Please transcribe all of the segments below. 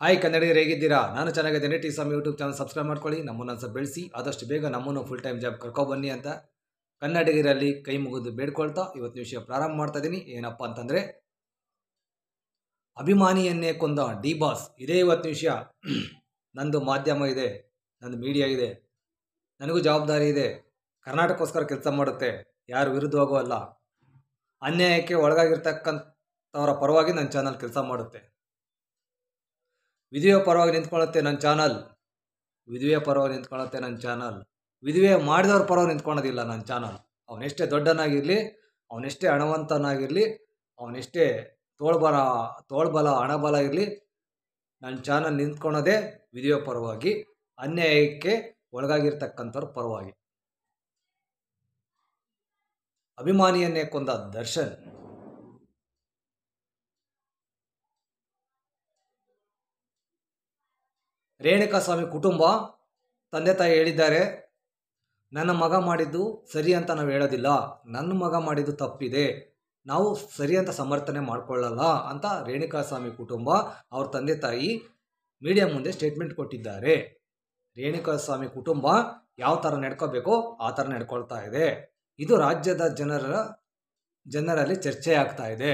Hi ಕನ್ನಡಿಗರು ಹೇಗಿದ್ದೀರಾ? ನಾನು ಚೆನ್ನಾಗಿದ್ದೇನೆ. ಟಿ ಸ್ವಾಮಿ ಯೂಟ್ಯೂಬ್ ಚಾನಲ್ ಸಬ್ಸ್ಕ್ರೈಬ್ ಮಾಡ್ಕೊಳ್ಳಿ. ನಮ್ಮನ್ನು ಸ್ವಲ್ಪ ಬೆಳೆಸಿ ಆದಷ್ಟು ಬೇಗ ನಮ್ಮನ್ನು ಫುಲ್ ಟೈಮ್ ಜಾಬ್ ಕರ್ಕೊಬನ್ನಿ ಅಂತ ಕನ್ನಡಿಗರಲ್ಲಿ ಕೈ ಮುಗಿದು ಬೇಡ್ಕೊಳ್ತಾ ಇವತ್ತಿನ ವಿಷಯ ಪ್ರಾರಂಭ ಮಾಡ್ತಾ ಇದ್ದೀನಿ. ಏನಪ್ಪ ಅಂತಂದರೆ, ಅಭಿಮಾನಿಯನ್ನೇ ಕೊಂದ ಡಿ ಬಾಸ್. ಇದೇ ಇವತ್ತಿನ ವಿಷಯ. ನಂದು ಮಾಧ್ಯಮ ಇದೆ, ನಂದು ಮೀಡಿಯಾ ಇದೆ, ನನಗೂ ಜವಾಬ್ದಾರಿ ಇದೆ. ಕರ್ನಾಟಕಕ್ಕೋಸ್ಕರ ಕೆಲಸ ಮಾಡುತ್ತೆ, ಯಾರು ವಿರುದ್ಧವಾಗೂ ಅಲ್ಲ. ಅನ್ಯಾಯಕ್ಕೆ ಒಳಗಾಗಿರ್ತಕ್ಕಂಥವರ ಪರವಾಗಿ ನನ್ನ ಚಾನಲ್ ಕೆಲಸ ಮಾಡುತ್ತೆ. ವಿಧವೆಯ ಪರವಾಗಿ ನಿಂತ್ಕೊಳ್ಳುತ್ತೆ ನನ್ನ ಚಾನಲ್. ವಿಧವೆಯ ಪರವಾಗಿ ನಿಂತ್ಕೊಳ್ಳುತ್ತೆ ನನ್ನ ಚಾನಲ್. ವಿಧವೆ ಮಾಡಿದವ್ರ ಪರವಾಗಿ ನಿಂತ್ಕೊಳ್ಳೋದಿಲ್ಲ ನನ್ನ ಚಾನಲ್. ಅವನೆಷ್ಟೇ ದೊಡ್ಡನಾಗಿರಲಿ, ಅವನೆಷ್ಟೇ ಹಣವಂತನಾಗಿರಲಿ, ಅವನೆಷ್ಟೇ ತೋಳ್ಬಲ ಹಣಬಲ ಇರಲಿ, ನನ್ನ ಚಾನಲ್ ನಿಂತ್ಕೊಳ್ಳೋದೇ ವಿಧವೆಯ ಪರವಾಗಿ, ಅನ್ಯಾಯಕ್ಕೆ ಒಳಗಾಗಿರ್ತಕ್ಕಂಥವ್ರ ಪರವಾಗಿ. ಅಭಿಮಾನಿಯನ್ನೇ ಕೊಂದ ದರ್ಶನ್. ರೇಣುಕಾಸ್ವಾಮಿ ಕುಟುಂಬ ತಂದೆ ತಾಯಿ ಹೇಳಿದ್ದಾರೆ, ನನ್ನ ಮಗ ಮಾಡಿದ್ದು ಸರಿ ಅಂತ ನಾವು ಹೇಳೋದಿಲ್ಲ, ನನ್ನ ಮಗ ಮಾಡಿದ್ದು ತಪ್ಪಿದೆ, ನಾವು ಸರಿ ಅಂತ ಸಮರ್ಥನೆ ಮಾಡಿಕೊಳ್ಳಲ್ಲ ಅಂತ ರೇಣುಕಾಸ್ವಾಮಿ ಕುಟುಂಬ ಅವ್ರ ತಂದೆ ತಾಯಿ ಮೀಡಿಯಾ ಮುಂದೆ ಸ್ಟೇಟ್ಮೆಂಟ್ ಕೊಟ್ಟಿದ್ದಾರೆ. ರೇಣುಕಾಸ್ವಾಮಿ ಕುಟುಂಬ ಯಾವ ಥರ ನಡ್ಕೋಬೇಕೋ ಆ ಥರ ನಡ್ಕೊಳ್ತಾ ಇದೆ. ಇದು ರಾಜ್ಯದ ಜನರಲ್ಲಿ ಚರ್ಚೆ ಆಗ್ತಾ ಇದೆ.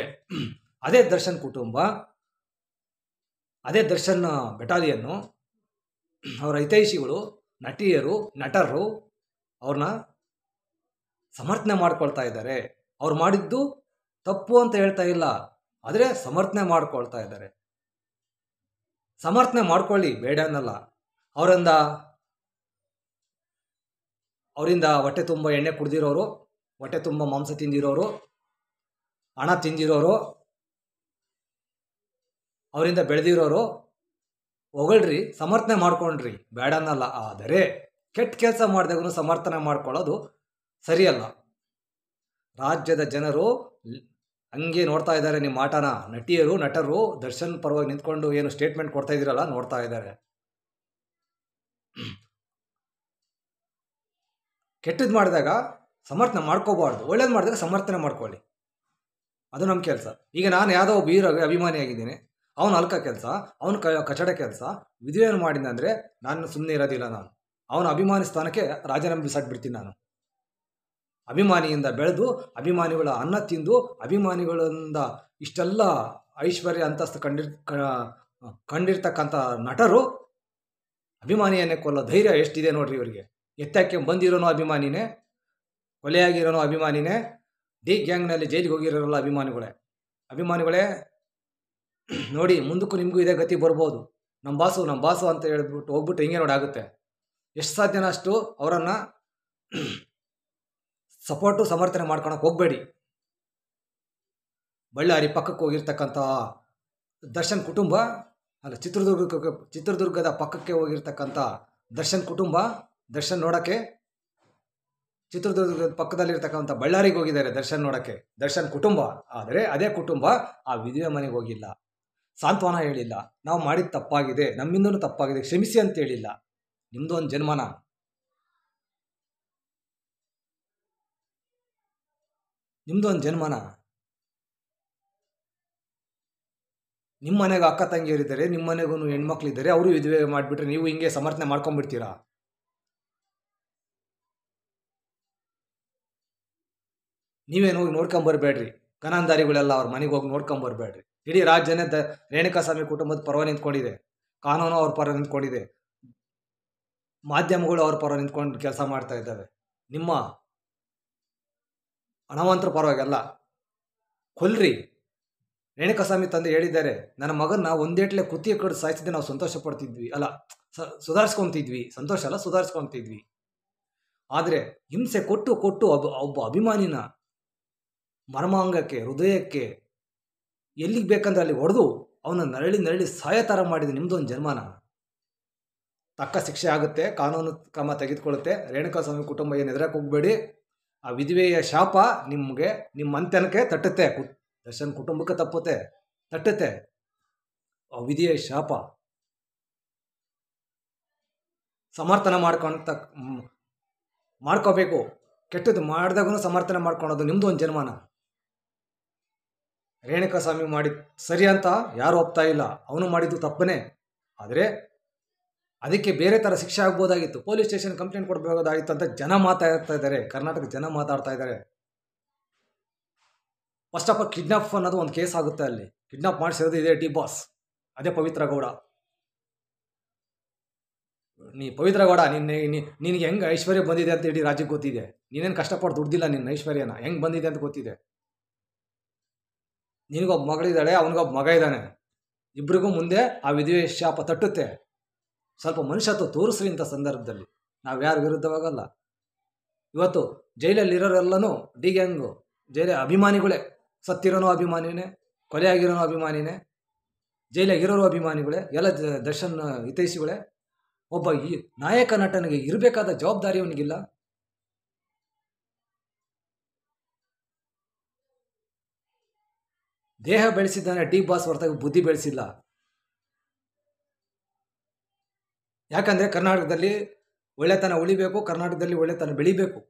ಅದೇ ದರ್ಶನ್ ಕುಟುಂಬ, ಅದೇ ದರ್ಶನ್ ಬೆಟಾಲಿಯನ್ನು, ಅವರ ಹಿತೈಷಿಗಳು, ನಟಿಯರು, ನಟರು ಅವ್ರನ್ನ ಸಮರ್ಥನೆ ಮಾಡ್ಕೊಳ್ತಾ ಇದ್ದಾರೆ. ಅವ್ರು ಮಾಡಿದ್ದು ತಪ್ಪು ಅಂತ ಹೇಳ್ತಾ ಇಲ್ಲ, ಆದರೆ ಸಮರ್ಥನೆ ಮಾಡ್ಕೊಳ್ತಾ ಇದ್ದಾರೆ. ಸಮರ್ಥನೆ ಮಾಡ್ಕೊಳ್ಳಿ, ಬೇಡ ಅನ್ನಲ್ಲ. ಅವರಿಂದ ಹೊಟ್ಟೆ ತುಂಬ ಎಣ್ಣೆ ಕುಡ್ದಿರೋರು, ಹೊಟ್ಟೆ ತುಂಬ ಮಾಂಸ ತಿಂದಿರೋರು, ಹಣ ತಿಂದಿರೋರು, ಅವರಿಂದ ಬೆಳೆದಿರೋರು ಹೊಗಳ್ರಿ, ಸಮರ್ಥನೆ ಮಾಡ್ಕೊಂಡ್ರಿ, ಬೇಡ ಅನ್ನಲ್ಲ. ಆದರೆ ಕೆಟ್ಟ ಕೆಲಸ ಮಾಡಿದಾಗೂ ಸಮರ್ಥನೆ ಮಾಡ್ಕೊಳ್ಳೋದು ಸರಿಯಲ್ಲ. ರಾಜ್ಯದ ಜನರು ಹಂಗೆ ನೋಡ್ತಾ ಇದ್ದಾರೆ ನಿಮ್ಮ ಆಟನ. ನಟಿಯರು, ನಟರು ದರ್ಶನ್ ಪರವಾಗಿ ನಿಂತ್ಕೊಂಡು ಏನು ಸ್ಟೇಟ್ಮೆಂಟ್ ಕೊಡ್ತಾ ಇದ್ದೀರಲ್ಲ, ನೋಡ್ತಾ ಇದ್ದಾರೆ. ಕೆಟ್ಟದ್ದು ಮಾಡಿದಾಗ ಸಮರ್ಥನೆ ಮಾಡ್ಕೋಬಾರ್ದು, ಒಳ್ಳೇದು ಮಾಡಿದಾಗ ಸಮರ್ಥನೆ ಮಾಡ್ಕೊಳ್ಳಿ, ಅದು ನಮ್ಮ ಕೆಲಸ. ಈಗ ನಾನು ಯಾವುದೋ ಒಬ್ಬ ಹೀರೋ ಅಭಿಮಾನಿಯಾಗಿದ್ದೀನಿ, ಅವನು ಅಲ್ಕ ಕೆಲಸ, ಅವನು ಕಚಡ ಕೆಲಸ, ವಿಧವೆಯನ್ನು ಮಾಡಿದಂದರೆ ನಾನು ಸುಮ್ಮನೆ ಇರೋದಿಲ್ಲ. ನಾನು ಅವನ ಅಭಿಮಾನಿ ಸ್ಥಾನಕ್ಕೆ ರಾಜೀನಾಮೆ ಬಿಸಾಡ್ಬಿಡ್ತೀನಿ. ನಾನು ಅಭಿಮಾನಿಯಿಂದ ಬೆಳೆದು, ಅಭಿಮಾನಿಗಳ ಅನ್ನ ತಿಂದು, ಅಭಿಮಾನಿಗಳಿಂದ ಇಷ್ಟೆಲ್ಲ ಐಶ್ವರ್ಯ ಅಂತಸ್ತು ಕಂಡಿರ್ತಕ್ಕಂಥ ನಟರು ಅಭಿಮಾನಿಯನ್ನೇ ಕೊಲ್ಲೋ ಧೈರ್ಯ ಎಷ್ಟಿದೆ ನೋಡ್ರಿ ಇವರಿಗೆ. ಎತ್ತಕ್ಕೆ ಬಂದಿರೋನು ಅಭಿಮಾನಿನೇ, ಕೊಲೆಯಾಗಿರೋನು ಅಭಿಮಾನಿನೇ, ಡಿ ಗ್ಯಾಂಗ್ನಲ್ಲಿ ಜೈಲಿಗೆ ಹೋಗಿರೋಲ್ಲ ಅಭಿಮಾನಿಗಳೇ ನೋಡಿ, ಮುಂದಕ್ಕೂ ನಿಮಗೂ ಇದೇ ಗತಿ ಬರ್ಬೋದು. ನಮ್ಮ ಬಾಸು ಅಂತ ಹೇಳ್ಬಿಟ್ಟು ಹೋಗ್ಬಿಟ್ಟು ಹಿಂಗೆ ನೋಡಿ ಆಗುತ್ತೆ. ಎಷ್ಟು ಸಾಧ್ಯನ ಅಷ್ಟು ಅವರನ್ನು ಸಮರ್ಥನೆ ಮಾಡ್ಕೊಳಕ್ಕೆ ಹೋಗಬೇಡಿ. ಬಳ್ಳಾರಿ ಪಕ್ಕಕ್ಕೆ ಹೋಗಿರ್ತಕ್ಕಂಥ ದರ್ಶನ್ ಕುಟುಂಬ ಅಲ್ಲ, ಚಿತ್ರದುರ್ಗದ ಪಕ್ಕಕ್ಕೆ ಹೋಗಿರ್ತಕ್ಕಂಥ ದರ್ಶನ್ ಕುಟುಂಬ, ದರ್ಶನ್ ನೋಡೋಕ್ಕೆ ಚಿತ್ರದುರ್ಗದ ಪಕ್ಕದಲ್ಲಿರ್ತಕ್ಕಂಥ ಬಳ್ಳಾರಿಗೆ ಹೋಗಿದ್ದಾರೆ ದರ್ಶನ್ ನೋಡೋಕ್ಕೆ, ದರ್ಶನ್ ಕುಟುಂಬ. ಆದರೆ ಅದೇ ಕುಟುಂಬ ಆ ವಿಧವೆ ಮನೆಗೆ ಹೋಗಿಲ್ಲ, ಸಾಂತ್ವನ ಹೇಳಿಲ್ಲ, ನಾವು ಮಾಡಿದ ತಪ್ಪಾಗಿದೆ, ನಮ್ಮಿಂದನೂ ತಪ್ಪಾಗಿದೆ, ಕ್ಷಮಿಸಿ ಅಂತ ಹೇಳಿಲ್ಲ. ನಿಮ್ಮದು ಒಂದು ಜನ್ಮನ. ನಿಮ್ಮ ಮನೆಗೆ ಅಕ್ಕ ತಂಗಿಯರಿದ್ದಾರೆ, ನಿಮ್ಮ ಮನೆಗೂ ಹೆಣ್ಮಕ್ಳಿದ್ದಾರೆ, ಅವರು ವಿಧವೆ ಮಾಡಿಬಿಟ್ರೆ ನೀವು ಹಿಂಗೆ ಸಮರ್ಥನೆ ಮಾಡ್ಕೊಂಡ್ಬಿಡ್ತೀರಾ? ನೀವೇನು ಹೋಗಿ ನೋಡ್ಕೊಂಬರ್ಬೇಡ್ರಿ. ಕನಾಂದಾರಿಗಳೆಲ್ಲ ಅವ್ರ ಮನೆಗೆ ಹೋಗಿ ನೋಡ್ಕೊಂಬರ್ಬೇಡ್ರಿ. ಇಡೀ ರಾಜ್ಯನೇ ರೇಣುಕಾಸ್ವಾಮಿ ಕುಟುಂಬದ ಪರವಾಗಿ ನಿಂತ್ಕೊಂಡಿದೆ, ಕಾನೂನು ಅವ್ರ ಪರ ನಿಂತ್ಕೊಂಡಿದೆ, ಮಾಧ್ಯಮಗಳು ಅವ್ರ ಪರ ನಿಂತ್ಕೊಂಡು ಕೆಲಸ ಮಾಡ್ತಾ ಇದ್ದಾವೆ. ನಿಮ್ಮ ಹಣವಂತರ ಪರವಾಗೆಲ್ಲ ಕೊಲ್ರಿ. ರೇಣುಕಾಸ್ವಾಮಿ ತಂದೆ ಹೇಳಿದ್ದಾರೆ, ನನ್ನ ಮಗನ್ನ ಒಂದೇಟ್ಲೆ ಕುತ್ತಿಗೆ ಕಡಿದು ಸಾಯಿಸಿದ್ರೆ ನಾವು ಸಂತೋಷ ಪಡ್ತಿದ್ವಿ, ಅಲ್ಲ ಸುಧಾರಿಸ್ಕೊತಿದ್ವಿ, ಸಂತೋಷ ಅಲ್ಲ ಸುಧಾರಿಸ್ಕೊತಿದ್ವಿ. ಆದರೆ ಹಿಂಸೆ ಕೊಟ್ಟು ಒಬ್ಬ ಅಭಿಮಾನಿನ ಮರ್ಮಾಂಗಕ್ಕೆ, ಹೃದಯಕ್ಕೆ, ಎಲ್ಲಿಗೆ ಬೇಕಂದ್ರೆ ಅಲ್ಲಿ ಹೊಡೆದು ಅವನ ನರಳಿ ಸಾಯ ಥರ ಮಾಡಿದೆ. ನಿಮ್ಮದೊಂದು ಜನ್ಮನ. ತಕ್ಕ ಶಿಕ್ಷೆ ಆಗುತ್ತೆ, ಕಾನೂನು ಕ್ರಮ ತೆಗೆದುಕೊಳ್ಳುತ್ತೆ. ರೇಣುಕಾಸ್ವಾಮಿ ಕುಟುಂಬ ಏನು ಎದುರಕ್ಕೆ ಹೋಗಬೇಡಿ. ಆ ವಿಧವೆಯ ಶಾಪ ನಿಮಗೆ, ನಿಮ್ಮ ಅಂತ್ಯನಕ್ಕೆ ತಟ್ಟುತ್ತೆ. ದರ್ಶನ್ ಕುಟುಂಬಕ್ಕೆ ತಟ್ಟುತ್ತೆ ಆ ವಿಧಿಯ ಶಾಪ. ಸಮರ್ಥನೆ ಮಾಡ್ಕೋಬೇಕು. ಕೆಟ್ಟದ್ದು ಮಾಡಿದಾಗೂ ಸಮರ್ಥನೆ ಮಾಡ್ಕೊಳೋದು ನಿಮ್ಮದು ಒಂದು ಜನ್ಮನ. ರೇಣುಕಾಸ್ವಾಮಿ ಮಾಡಿದ ಸರಿ ಅಂತ ಯಾರು ಒಪ್ತಾ ಇಲ್ಲ, ಅವನು ಮಾಡಿದ್ದು ತಪ್ಪನೇ. ಆದರೆ ಅದಕ್ಕೆ ಬೇರೆ ಥರ ಶಿಕ್ಷೆ ಆಗ್ಬೋದಾಗಿತ್ತು, ಪೊಲೀಸ್ ಸ್ಟೇಷನ್ ಕಂಪ್ಲೇಂಟ್ ಕೊಡಬಹುದಾಗಿತ್ತು ಅಂತ ಜನ ಮಾತಾಡ್ತಾ ಇದ್ದಾರೆ, ಕರ್ನಾಟಕ ಜನ ಮಾತಾಡ್ತಾ ಇದ್ದಾರೆ. ಫಸ್ಟ್ ಆಫ್ ಆಲ್ ಕಿಡ್ನಾಪ್ ಅನ್ನೋದು ಒಂದು ಕೇಸ್ ಆಗುತ್ತೆ. ಅಲ್ಲಿ ಕಿಡ್ನಾಪ್ ಮಾಡಿಸಿರೋದು ಇದೆ ಡಿ ಬಾಸ್, ಅದೇ ಪವಿತ್ರ ಗೌಡ. ಪವಿತ್ರ ಗೌಡ, ನಿನಗೆ ಹೆಂಗೆ ಐಶ್ವರ್ಯ ಬಂದಿದೆ ಅಂತ ಇಡೀ ರಾಜ್ಯಕ್ಕೆ ಗೊತ್ತಿದೆ. ನೀನೇನು ಕಷ್ಟಪಟ್ಟು ದುಡ್ದಿಲ್ಲ, ನಿನ್ನ ಐಶ್ವರ್ಯನ ಹೆಂಗೆ ಬಂದಿದೆ ಅಂತ ಗೊತ್ತಿದೆ. ನಿನಗೊಬ್ಬ ಮಗಳಿದ್ದಾಳೆ, ಅವನಿಗೊಬ್ಬ ಮಗ ಇದ್ದಾನೆ. ಇಬ್ರಿಗೂ ಮುಂದೆ ಆ ವಿಧವೆ ಶಾಪ ತಟ್ಟುತ್ತೆ. ಸ್ವಲ್ಪ ಮನುಷ್ಯತ್ವ ತೋರಿಸ್ರಿ ಇಂಥ ಸಂದರ್ಭದಲ್ಲಿ. ನಾವು ಯಾರ ವಿರುದ್ಧವಾಗಲ್ಲ. ಇವತ್ತು ಜೈಲಲ್ಲಿರೋರೆಲ್ಲನೂ ಡಿ ಗ್ಯಾಂಗು, ಜೈಲ ಅಭಿಮಾನಿಗಳೇ. ಸತ್ತಿರೋನು ಅಭಿಮಾನಿನೇ, ಕೊಲೆ ಆಗಿರೋನು ಅಭಿಮಾನಿನೇ, ಜೈಲಾಗಿರೋರು ಅಭಿಮಾನಿಗಳೇ, ಎಲ್ಲ ದರ್ಶನ್ ಹಿತೈಷಿಗಳೇ. ಒಬ್ಬ ಈ ನಾಯಕ ನಟನಿಗೆ ಇರಬೇಕಾದ ಜವಾಬ್ದಾರಿ ಅವನಿಗಿಲ್ಲ. ದೇಹ ಬೆಳೆಸಿದ್ದಾನೆ ಡಿ ಬಾಸ್, ಹೊರತಾಗಿ ಬುದ್ಧಿ ಬೆಳೆಸಿಲ್ಲ. ಯಾಕಂದರೆ ಕರ್ನಾಟಕದಲ್ಲಿ ಒಳ್ಳೆತನ ಉಳಿಬೇಕು, ಕರ್ನಾಟಕದಲ್ಲಿ ಒಳ್ಳೆತನ ಬೆಳಿಬೇಕು.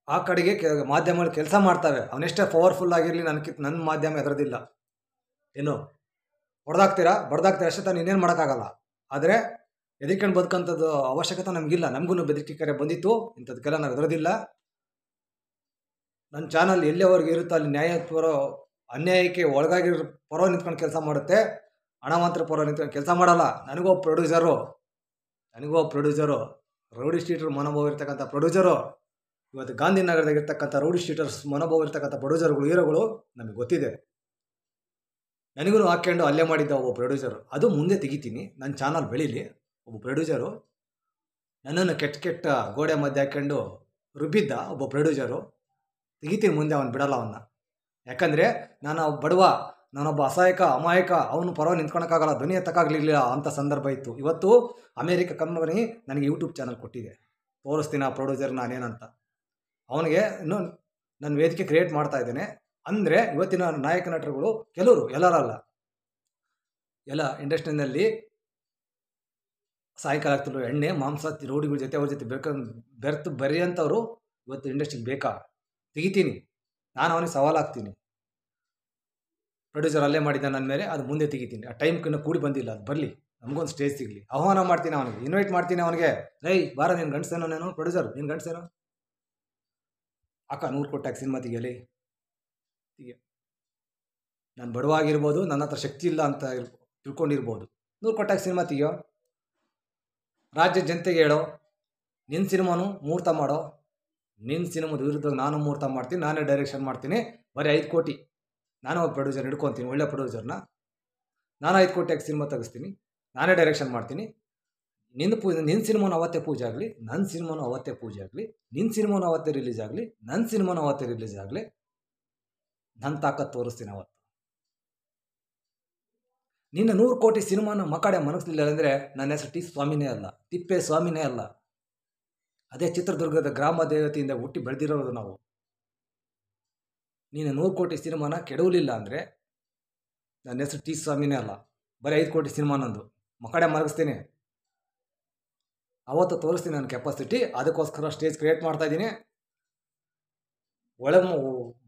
ಆ ಕಡೆಗೆ ಮಾಧ್ಯಮಗಳು ಕೆಲಸ ಮಾಡ್ತವೆ. ಅವನೆಷ್ಟೇ ಪವರ್ಫುಲ್ ಆಗಿರಲಿ, ನನ್ನ ಮಾಧ್ಯಮ ಎದುರದಿಲ್ಲ. ಏನು ಹೊಡೆದಾಕ್ತೀರಾ ಬಡ್ದಾಕ್ತೀರಾ ಅಷ್ಟೇ, ತಾನು ಇನ್ನೇನು ಮಾಡೋಕ್ಕಾಗಲ್ಲ. ಆದರೆ ಎದುರ್ಕೊಂಡು ಬದುಕಂಥದ್ದು ಅವಶ್ಯಕತೆ ನಮಗಿಲ್ಲ. ನಮಗೂ ಬೆದರಿಕೆ ಕರೆ ಬಂದಿತ್ತು, ಇಂಥದಕ್ಕೆಲ್ಲ ನಾವು ಎದುರೋದಿಲ್ಲ. ನನ್ನ ಚಾನಲ್ ಎಲ್ಲಿವರೆಗೆ ಇರುತ್ತೋ ಅಲ್ಲಿ ನ್ಯಾಯ ಪರ, ಅನ್ಯಾಯಕ್ಕೆ ಒಳಗಾಗಿರೋ ಪರ ನಿಂತ್ಕೊಂಡು ಕೆಲಸ ಮಾಡುತ್ತೆ. ಹಣವಂತರ ಪರ ನಿಂತ್ಕೊಂಡು ಕೆಲಸ ಮಾಡಲ್ಲ. ನನಗೂ ಪ್ರೊಡ್ಯೂಸರು, ರೌಡಿ ಸ್ಟ್ರೀಟರ್ ಮನೋಭಾವ ಇರ್ತಕ್ಕಂಥ ಪ್ರೊಡ್ಯೂಸರು, ಇವತ್ತು ಗಾಂಧಿನಗರದಾಗಿರ್ತಕ್ಕಂಥ ರೌಡಿ ಸ್ಟ್ರೀಟರ್ಸ್ ಮನೋಭಾವ ಇರ್ತಕ್ಕಂಥ ಪ್ರೊಡ್ಯೂಸರ್ಗಳು, ಹೀರೋಗಳು ನಮಗೆ ಗೊತ್ತಿದೆ. ನನಗೂ ಹಾಕ್ಕೊಂಡು ಅಲ್ಲೇ ಮಾಡಿದ್ದ ಒಬ್ಬ ಪ್ರೊಡ್ಯೂಸರು. ಅದು ಮುಂದೆ ತೆಗಿತೀನಿ, ನನ್ನ ಚಾನಲ್ ಬೆಳೀಲಿ. ಒಬ್ಬ ಪ್ರೊಡ್ಯೂಸರು ನನ್ನನ್ನು ಕೆಟ್ಟ ಗೋಡೆ ಮಧ್ಯೆ ಹಾಕ್ಕೊಂಡು ರುಬ್ಬಿದ್ದ ಒಬ್ಬ ಪ್ರೊಡ್ಯೂಸರು. ತೆಗಿತೀನಿ ಮುಂದೆ, ಅವನು ಬಿಡಲ್ಲ ಅವನ್ನ. ಯಾಕಂದರೆ ನಾನು ಬಡವ, ನಾನೊಬ್ಬ ಅಸಹಾಯಕ ಅಮಾಯಕ, ಅವನು ಪರವಾಗಿ ನಿಂತ್ಕೊಳಕ್ಕಾಗಲ್ಲ, ಧ್ವನಿ ಎತ್ತಕ್ಕಾಗಲಿಲ್ಲ ಅಂಥ ಸಂದರ್ಭ ಇತ್ತು. ಇವತ್ತು ಅಮೇರಿಕ ಕಂಪನಿ ನನಗೆ ಯೂಟ್ಯೂಬ್ ಚಾನಲ್ ಕೊಟ್ಟಿದೆ, ತೋರಿಸ್ತೀನಿ ಆ ಪ್ರೊಡ್ಯೂಸರ್ ನಾನೇನಂತ. ಅವನಿಗೆ ಇನ್ನೂ ನನ್ನ ವೇದಿಕೆ ಕ್ರಿಯೇಟ್ ಮಾಡ್ತಾ ಇದ್ದೇನೆ. ಅಂದರೆ ಇವತ್ತಿನ ನಾಯಕ ನಟರುಗಳು ಕೆಲವರು, ಎಲ್ಲರಲ್ಲ, ಎಲ್ಲ ಇಂಡಸ್ಟ್ರಿನಲ್ಲಿ ಸಾಯಂಕಾಲ ಆಗ್ತಿರೋ ಎಣ್ಣೆ ಮಾಂಸ ರೌಡಿಗಳ ಜೊತೆ ಅವ್ರ ಜೊತೆ ಬೆರ್ತು ಬರೆಯಂಥವ್ರು ಇವತ್ತು ಇಂಡಸ್ಟ್ರಿಗೆ ಬೇಕಾ? ತೆಗಿತೀನಿ, ನಾನು ಅವನಿಗೆ ಸವಾಲಾಗ್ತೀನಿ. ಪ್ರೊಡ್ಯೂಸರ್ ಅಲ್ಲೇ ಮಾಡಿದ್ದ ನನ್ನ ಮೇಲೆ, ಅದು ಮುಂದೆ ತೆಗಿತೀನಿ. ಆ ಟೈಮ್ಕಿನ್ನ ಕೂಡಿ ಬಂದಿಲ್ಲ, ಅದು ಬರಲಿ, ನಮಗೊಂದು ಸ್ಟೇಜ್ ಸಿಗಲಿ. ಆಹ್ವಾನ ಮಾಡ್ತೀನಿ ಅವನಿಗೆ, ಇನ್ವೈಟ್ ಮಾಡ್ತೀನಿ ಅವನಿಗೆ. ರೈ ಬಾರ, ನೀನು ಗಂಡಸೇನೋ, ನಾನು ಪ್ರೊಡ್ಯೂಸರ್, ನೀನು ಗಂಡಸೇನೋ ಅಕ್ಕ 100 ಕೊಟ್ಟಾಗ ಸಿನಿಮಾ ತೆಗಿಯಲಿ. ನಾನು ಬಡವಾಗಿರ್ಬೋದು, ನನ್ನ ಹತ್ರ ಶಕ್ತಿ ಇಲ್ಲ ಅಂತ ತಿಳ್ಕೊಂಡಿರ್ಬೋದು. 100 ಕೊಟ್ಟಾಗ ಸಿನಿಮಾ ತೆಗಿಯೋ, ರಾಜ್ಯದ ಜನತೆಗೆ ಹೇಳೋ, ನಿನ್ನ ಸಿನಿಮಾನು ಮುಹೂರ್ತ ಮಾಡೋ. ನಿನ್ನ ಸಿನಿಮಾದ ವಿರುದ್ಧ ನಾನು ಮುಹೂರ್ತ ಮಾಡ್ತೀನಿ, ನಾನೇ ಡೈರೆಕ್ಷನ್ ಮಾಡ್ತೀನಿ. ಬರೀ 5 ಕೋಟಿ ನಾನು ಒಬ್ಬ ಪ್ರೊಡ್ಯೂಸರ್ ಹಿಡ್ಕೊತೀನಿ, ಒಳ್ಳೆ ಪ್ರೊಡ್ಯೂಸರ್ನ. ನಾನು 5 ಕೋಟಿಯಾಗಿ ಸಿನಿಮಾ ತೆಗಿಸ್ತೀನಿ, ನಾನೇ ಡೈರೆಕ್ಷನ್ ಮಾಡ್ತೀನಿ. ನಿನ್ನ ಸಿನಿಮಾನು ಅವತ್ತೇ ಪೂಜೆ ಆಗಲಿ, ನನ್ನ ಸಿನಿಮಾನು ಅವತ್ತೇ ಪೂಜೆ ಆಗಲಿ. ನಿನ್ನ ಸಿನಿಮಾನು ಅವತ್ತೇ ರಿಲೀಸ್ ಆಗಲಿ, ನನ್ನ ಸಿನಿಮಾನು ಅವತ್ತೇ ರಿಲೀಸ್ ಆಗಲಿ. ನನ್ನ ತಾಕತ್ತು ತೋರಿಸ್ತೀನಿ ಅವತ್ತು. ನಿನ್ನ 100 ಕೋಟಿ ಸಿನಿಮಾನ ಮಕ್ಕಡೆ ಮನಸ್ಲಿಲ್ಲ ಅಂದರೆ ನನ್ನ ಹೆಸರು ಟಿ ಸ್ವಾಮಿನೇ ಅಲ್ಲ, ತಿಪ್ಪೆ ಸ್ವಾಮಿನೇ ಅಲ್ಲ. ಅದೇ ಚಿತ್ರದುರ್ಗದ ಗ್ರಾಮ ದೇವತೆಯಿಂದ ಹುಟ್ಟಿ ಬೆಳೆದಿರೋದು ನಾವು. ನೀನು 100 ಕೋಟಿ ಸಿನಿಮಾನ ಕೆಡವಲಿಲ್ಲ ಅಂದರೆ ನನ್ನ ಹೆಸರು ಟಿ ಸ್ವಾಮಿನೇ ಅಲ್ಲ. ಬರೀ 5 ಕೋಟಿ ಸಿನಿಮಾ ನಂದು ಮಕ್ಕಡೆ ಮಲಗಿಸ್ತೀನಿ. ಅವತ್ತು ತೋರಿಸ್ತೀನಿ ನನ್ನ ಕೆಪಾಸಿಟಿ. ಅದಕ್ಕೋಸ್ಕರ ಸ್ಟೇಜ್ ಕ್ರಿಯೇಟ್ ಮಾಡ್ತಾ ಇದ್ದೀನಿ.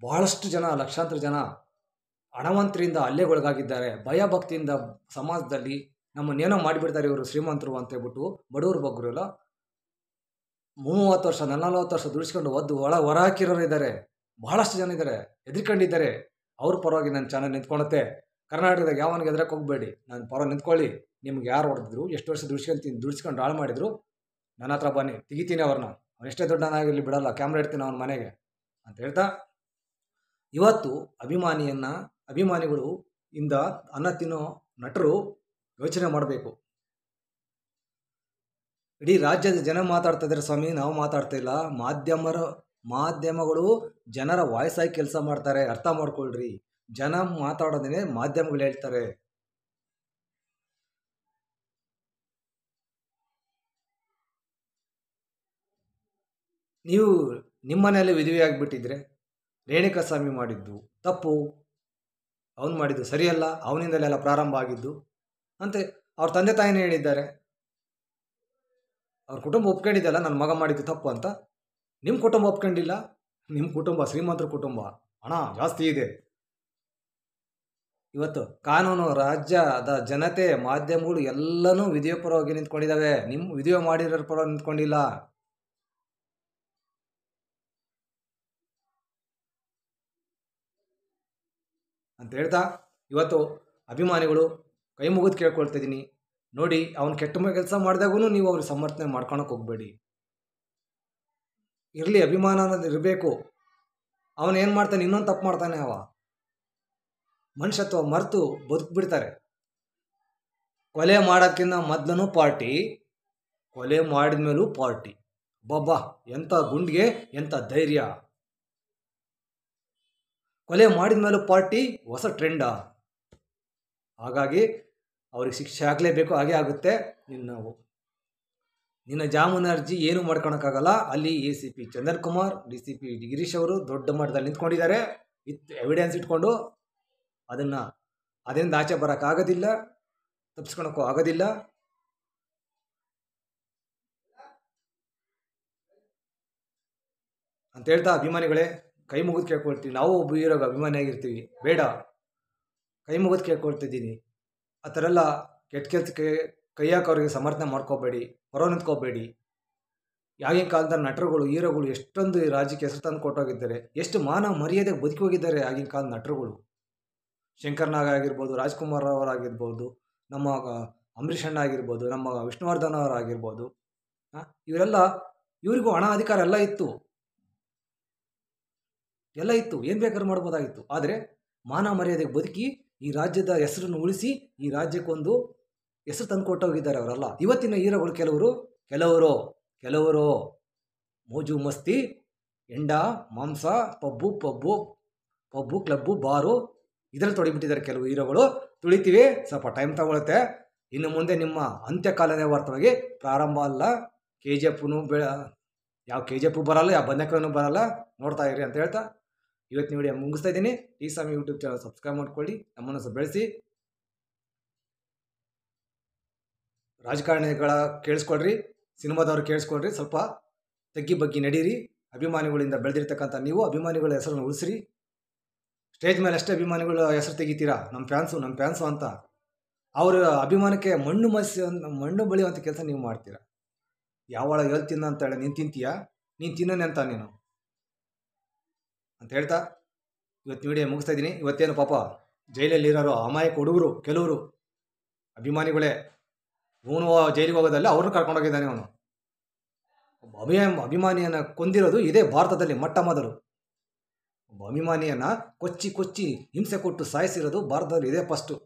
ಬಹಳಷ್ಟು ಜನ, ಲಕ್ಷಾಂತರ ಜನ ಹಣವಂತರಿಂದ ಹಲ್ಲೆಗೊಳಗಾಗಿದ್ದಾರೆ. ಭಯಭಕ್ತಿಯಿಂದ ಸಮಾಜದಲ್ಲಿ ನಮ್ಮನ್ನೇನೋ ಮಾಡಿಬಿಡ್ತಾರೆ ಇವರು ಶ್ರೀಮಂತರು ಅಂತ ಹೇಳ್ಬಿಟ್ಟು ಬಡವರು ಬಗ್ಗರು ಎಲ್ಲ 30 ವರ್ಷ 40 ವರ್ಷ ದುಡಿಸ್ಕೊಂಡು ಹೊರ ಹಾಕಿರೋರು ಇದ್ದಾರೆ. ಬಹಳಷ್ಟು ಜನ ಇದ್ದಾರೆ, ಎದುರ್ಕೊಂಡಿದ್ದಾರೆ. ಅವ್ರ ಪರವಾಗಿ ನನ್ನ ಚಾನಲ್ ನಿಂತ್ಕೊಳುತ್ತೆ. ಕರ್ನಾಟಕದಾಗ ಯಾವನಿಗೆ ಎದುರಕ್ಕೆ ಹೋಗಬೇಡಿ, ನನ್ನ ಪರ ನಿಂತ್ಕೊಳ್ಳಿ. ನಿಮ್ಗೆ ಯಾರು ಹೊಡೆದಿದ್ರು, ಎಷ್ಟು ವರ್ಷ ದುಡಿಸ್ಕೊಂಡು ಹಾಳು ಮಾಡಿದ್ರು, ನನ್ನ ಹತ್ರ ಬನ್ನಿ, ತೆಗಿತೀನಿ ಅವ್ರನ್ನ. ಅವ್ನು ಎಷ್ಟೇ ದೊಡ್ಡನಾಗಿರಲಿ ಬಿಡಲ್ಲ, ಕ್ಯಾಮ್ರಾ ಇಡ್ತೀನಿ ಅವನ ಮನೆಗೆ ಅಂತ ಹೇಳ್ತಾ, ಇವತ್ತು ಅಭಿಮಾನಿಗಳು ಇಂದ ಅನ್ನ ತಿನ್ನೋ ನಟರು ಯೋಚನೆ ಮಾಡಬೇಕು. ಇಡೀ ರಾಜ್ಯದ ಜನ ಮಾತಾಡ್ತಾ ಇದ್ದಾರೆ ಸ್ವಾಮಿ, ನಾವು ಮಾತಾಡ್ತಾ ಇಲ್ಲ. ಮಾಧ್ಯಮಗಳು ಜನರ ವಾಯ್ಸ್ ಆಗಿ ಕೆಲಸ ಮಾಡ್ತಾರೆ, ಅರ್ಥ ಮಾಡ್ಕೊಳ್ರಿ. ಜನ ಮಾತಾಡೋದೇ ಮಾಧ್ಯಮಗಳು ಹೇಳ್ತಾರೆ. ನೀವು ನಿಮ್ಮ ಮನೆಯಲ್ಲೇ ವಿಧವೆ ಆಗಿಬಿಟ್ಟಿದ್ರೆ, ರೇಣುಕಾಸ್ವಾಮಿ ಮಾಡಿದ್ದು ತಪ್ಪು, ಅವನು ಮಾಡಿದ್ದು ಸರಿಯಲ್ಲ, ಅವನಿಂದಲೆಲ್ಲ ಪ್ರಾರಂಭ ಆಗಿದ್ದು ಅಂತ ಅವ್ರ ತಂದೆ ತಾಯಿನೇ ಹೇಳಿದ್ದಾರೆ. ಅವ್ರ ಕುಟುಂಬ ಒಪ್ಕೊಂಡಿದ್ದಲ್ಲ ನನ್ನ ಮಗ ಮಾಡಿದ್ದು ತಪ್ಪು ಅಂತ. ನಿಮ್ಮ ಕುಟುಂಬ ಒಪ್ಕೊಂಡಿಲ್ಲ. ನಿಮ್ಮ ಕುಟುಂಬ ಶ್ರೀಮಂತರ ಕುಟುಂಬ, ಹಣ ಜಾಸ್ತಿ ಇದೆ. ಇವತ್ತು ಕಾನೂನು, ರಾಜ್ಯದ ಜನತೆ, ಮಾಧ್ಯಮಗಳು ಎಲ್ಲನೂ ವಿಧಿಯ ಪರವಾಗಿ ನಿಂತ್ಕೊಂಡಿದ್ದಾವೆ. ವಿಧಿಯ ಮಾಡಿರೋರ ಪರ ನಿಂತ್ಕೊಂಡಿಲ್ಲ. ಅಂತ ಹೇಳ್ತಾ ಇವತ್ತು ಅಭಿಮಾನಿಗಳು ಕೈ ಮುಗಿದು ಕೇಳ್ಕೊಳ್ತಿದ್ದೀನಿ, ನೋಡಿ ಅವ್ನು ಕೆಟ್ಟ ಕೆಲಸ ಮಾಡಿದಾಗೂ ನೀವು ಅವ್ರಿಗೆ ಸಮರ್ಥನೆ ಮಾಡ್ಕೊಳಕ್ಕೆ ಹೋಗಬೇಡಿ. ಇರಲಿ, ಅಭಿಮಾನ ಅನ್ನೋದು ಇರಬೇಕು. ಅವನೇನು ಮಾಡ್ತಾನೆ, ಇನ್ನೊಂದು ತಪ್ಪು ಮಾಡ್ತಾನೆ. ಮನುಷ್ಯತ್ವ ಮರೆತು ಬದುಕ್ಬಿಡ್ತಾರೆ. ಕೊಲೆ ಮಾಡೋಕ್ಕಿಂತ ಮೊದಲೂ ಪಾರ್ಟಿ, ಕೊಲೆ ಮಾಡಿದ ಮೇಲೂ ಪಾರ್ಟಿ. ಬಾಬಾ, ಎಂಥ ಗುಂಡಿಗೆ ಎಂಥ ಧೈರ್ಯ! ಕೊಲೆ ಮಾಡಿದ ಮೇಲೂ ಪಾರ್ಟಿ ಹೊಸ ಟ್ರೆಂಡಾ? ಹಾಗಾಗಿ ಅವ್ರಿಗೆ ಶಿಕ್ಷೆ ಆಗಲೇಬೇಕು, ಹಾಗೆ ಆಗುತ್ತೆ. ನಿನ್ನ ಜಾಮೀನು ಅರ್ಜಿ ಏನೂ ಮಾಡ್ಕೊಳಕ್ಕಾಗಲ್ಲ. ಅಲ್ಲಿ ACP ಚಂದನ್ ಕುಮಾರ್, DCP ಗಿರೀಶ್ ಅವರು ದೊಡ್ಡ ಮಟ್ಟದಲ್ಲಿ ನಿಂತ್ಕೊಂಡಿದ್ದಾರೆ. ಎವಿಡೆನ್ಸ್ ಇಟ್ಕೊಂಡು ಅದರಿಂದ ಆಚೆ ಬರೋಕ್ಕಾಗೋದಿಲ್ಲ, ತಪ್ಪಿಸ್ಕೊಳಕ್ಕೂ ಆಗೋದಿಲ್ಲ. ಅಂತ ಹೇಳ್ತಾ ಅಭಿಮಾನಿಗಳೇ, ಕೈ ಮುಗಿದು ಕೇಳ್ಕೊಳ್ತೀವಿ. ನಾವು ಒಬ್ಬ ಹೀರೋಗೆ ಅಭಿಮಾನಿಯಾಗಿರ್ತೀವಿ, ಬೇಡ, ಕೈ ಮುಗಿದು ಕೇಳ್ಕೊಳ್ತಿದ್ದೀನಿ. ಆ ಥರ ಎಲ್ಲ ಕೆಟ್ಟ ಕೆಲಸಕ್ಕೆ ಕೈ ಹಾಕೋರಿಗೆ ಸಮರ್ಥನೆ ಮಾಡ್ಕೋಬೇಡಿ, ಹೊರ ನಿಂತ್ಕೋಬೇಡಿ. ಆಗಿನ ಕಾಲದ ನಟರುಗಳು, ಹೀರೋಗಳು ಎಷ್ಟೊಂದು ರಾಜ್ಯಕ್ಕೆ ಹೆಸರು ತಂದು ಕೊಟ್ಟೋಗಿದ್ದಾರೆ, ಎಷ್ಟು ಮಾನ ಮರ್ಯಾದೆಗೆ ಬದುಕಿ ಹೋಗಿದ್ದಾರೆ ಆಗಿನ ಕಾಲದ ನಟರುಗಳು. ಶಂಕರ್ನಾಗ್ ಆಗಿರ್ಬೋದು, ರಾಜ್ಕುಮಾರ್ ಅವರಾಗಿರ್ಬೋದು, ನಮ್ಮ ಅಂಬರೀಷ್ ಅಣ್ಣ ಆಗಿರ್ಬೋದು, ನಮ್ಮ ವಿಷ್ಣುವರ್ಧನ್ ಅವರಾಗಿರ್ಬೋದು. ಇವರಿಗೂ ಹಣ ಅಧಿಕಾರ ಎಲ್ಲ ಇತ್ತು, ಏನು ಬೇಕಾದ್ರೂ ಮಾಡ್ಬೋದಾಗಿತ್ತು. ಆದರೆ ಮಾನ ಮರ್ಯಾದೆಗೆ ಬದುಕಿ ಈ ರಾಜ್ಯದ ಹೆಸರನ್ನು ಉಳಿಸಿ ಈ ರಾಜ್ಯಕ್ಕೊಂದು ಹೆಸರು ತಂದು ಕೊಟ್ಟೋಗಿದ್ದಾರೆ ಅವರೆಲ್ಲ. ಇವತ್ತಿನ ಹೀರೋಗಳು ಕೆಲವರು ಮೋಜು ಮಸ್ತಿ, ಎಂಡ, ಮಾಂಸ, ಪಬ್ಬು ಕ್ಲಬ್ಬು, ಬಾರು ಇದರಲ್ಲಿ ತೊಡಗಿಬಿಟ್ಟಿದ್ದಾರೆ ಕೆಲವು ಹೀರೋಗಳು. ತುಳಿತೀವಿ, ಸ್ವಲ್ಪ ಟೈಮ್ ತಗೊಳುತ್ತೆ. ಇನ್ನು ಮುಂದೆ ನಿಮ್ಮ ಅಂತ್ಯಕಾಲನೇ ವಾರ್ತವಾಗಿ ಪ್ರಾರಂಭ ಅಲ್ಲ. KGF ಯಾವ KGF ಬರಲ್ಲ, ಯಾವ ಬನ್ನಕನೂ ಬರಲ್ಲ, ನೋಡ್ತಾ ಇರಿ ಅಂತ ಹೇಳ್ತಾ ಇವತ್ತಿನ ವಿಡಿಯೋ ಮುಗಿಸ್ತಾ ಇದ್ದೀನಿ. ಈ ಸ್ವಾಮಿ ಯೂಟ್ಯೂಬ್ ಚಾನಲ್ ಸಬ್ಸ್ಕ್ರೈಬ್ ಮಾಡ್ಕೊಳ್ಳಿ, ನಮ್ಮನ್ನು ಬೆಳೆಸಿ. ರಾಜಕಾರಣಿಗಳ ಕೇಳಿಸ್ಕೊಳ್ರಿ, ಸಿನಿಮಾದವ್ರು ಕೇಳಿಸ್ಕೊಳ್ರಿ, ಸ್ವಲ್ಪ ತಗ್ಗಿ ಬಗ್ಗಿ ನಡೀರಿ. ಅಭಿಮಾನಿಗಳಿಂದ ಬೆಳೆದಿರ್ತಕ್ಕಂಥ ನೀವು ಅಭಿಮಾನಿಗಳ ಹೆಸರನ್ನು ಉಳಿಸ್ರಿ. ಸ್ಟೇಜ್ ಮೇಲೆ ಅಷ್ಟೇ ಅಭಿಮಾನಿಗಳ ಹೆಸರು ತೆಗಿತೀರಾ, ನಮ್ಮ ಫ್ಯಾನ್ಸು ಅಂತ. ಅವರ ಅಭಿಮಾನಕ್ಕೆ ಮಣ್ಣು ಬಳಿಯುವಂಥ ಕೆಲಸ ನೀವು ಮಾಡ್ತೀರಾ. ಯಾವಳ ಹೇಳ್ತಿನ್ನ ಅಂತೇಳಿ ನೀನು ತಿಂತೀಯಾ, ನೀನು ತಿನ್ನನೆ ಅಂತ ನೀನು ಅಂತ ಹೇಳ್ತಾ ಇವತ್ತು ವಿಡಿಯೋ ಮುಗಿಸ್ತಾ ಇದ್ದೀನಿ. ಇವತ್ತೇನು ಪಾಪ ಜೈಲಲ್ಲಿರೋರು ಅಮಾಯಕ ಹುಡುಗರು ಕೆಲವರು ಅಭಿಮಾನಿಗಳೇ, ಇವನು ಜೈಲಿಗೆ ಹೋಗೋದಲ್ಲ ಅವ್ರನ್ನ ಕರ್ಕೊಂಡೋಗಿದ್ದಾನೆ. ಅವನು ಒಬ್ಬ ಅಭಿಮಾನಿಯನ್ನು ಕೊಂದಿರೋದು ಇದೇ ಭಾರತದಲ್ಲಿ ಮೊಟ್ಟ ಮೊದಲು. ಒಬ್ಬ ಅಭಿಮಾನಿಯನ್ನು ಕೊಚ್ಚಿ ಹಿಂಸೆ ಕೊಟ್ಟು ಸಾಯಿಸಿರೋದು ಭಾರತದಲ್ಲಿ ಇದೇ ಫಸ್ಟು.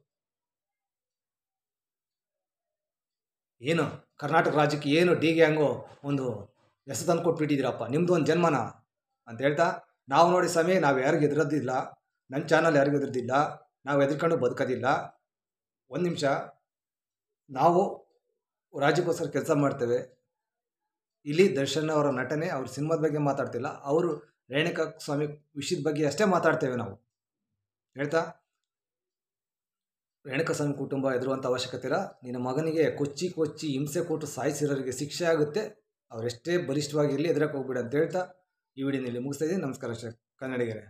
ಏನು ಕರ್ನಾಟಕ ರಾಜ್ಯಕ್ಕೆ ಏನು ಡಿ ಗ್ಯಾಂಗು ಒಂದು ಹೆಸರು ತಂದು ಕೊಟ್ಬಿಟ್ಟಿದ್ದೀರಪ್ಪ, ನಿಮ್ಮದು ಒಂದು ಜನ್ಮನ ಅಂತ ಹೇಳ್ತಾ ನಾವು ನೋಡಿ ಸ್ವಾಮಿ, ನಾವು ಯಾರಿಗೂ ಎದುರೋದಿಲ್ಲ, ನನ್ನ ಚಾನಲ್ ಯಾರಿಗೂ ಎದುರೋದಿಲ್ಲ, ನಾವು ಎದುರ್ಕೊಂಡು ಬದುಕೋದಿಲ್ಲ. ಒಂದು ನಿಮಿಷ, ನಾವು ರಾಜ್ಯಕ್ಕೋಸ್ಕರ ಕೆಲಸ ಮಾಡ್ತೇವೆ. ಇಲ್ಲಿ ದರ್ಶನ್ ಅವರ ನಟನೆ, ಅವ್ರ ಸಿನಿಮಾದ ಬಗ್ಗೆ ಮಾತಾಡ್ತಿಲ್ಲ, ಅವರು ರೇಣುಕಾ ಸ್ವಾಮಿ ವಿಷಯದ ಬಗ್ಗೆ ಅಷ್ಟೇ ಮಾತಾಡ್ತೇವೆ ನಾವು ಹೇಳ್ತಾ. ರೇಣುಕಾ ಸ್ವಾಮಿ ಕುಟುಂಬ ಎದುರುವಂಥ ಅವಶ್ಯಕತೆ ಇಲ್ಲ. ನಿನ್ನ ಮಗನಿಗೆ ಕೊಚ್ಚಿ ಹಿಂಸೆ ಕೊಟ್ಟು ಸಾಯಿಸಿರೋರಿಗೆ ಶಿಕ್ಷೆ ಆಗುತ್ತೆ, ಅವರೆಷ್ಟೇ ಬಲಿಷ್ಠವಾಗಿರಲಿ ಎದುರಕ್ಕೆ ಹೋಗ್ಬಿಡಿ ಅಂತ ಹೇಳ್ತಾ ಈ ವಿಡಿಯೋನಲ್ಲಿ ಮುಗಿಸ್ತಾ ಇದ್ದೀನಿ. ನಮಸ್ಕಾರ ಕನ್ನಡಿಗರೇ.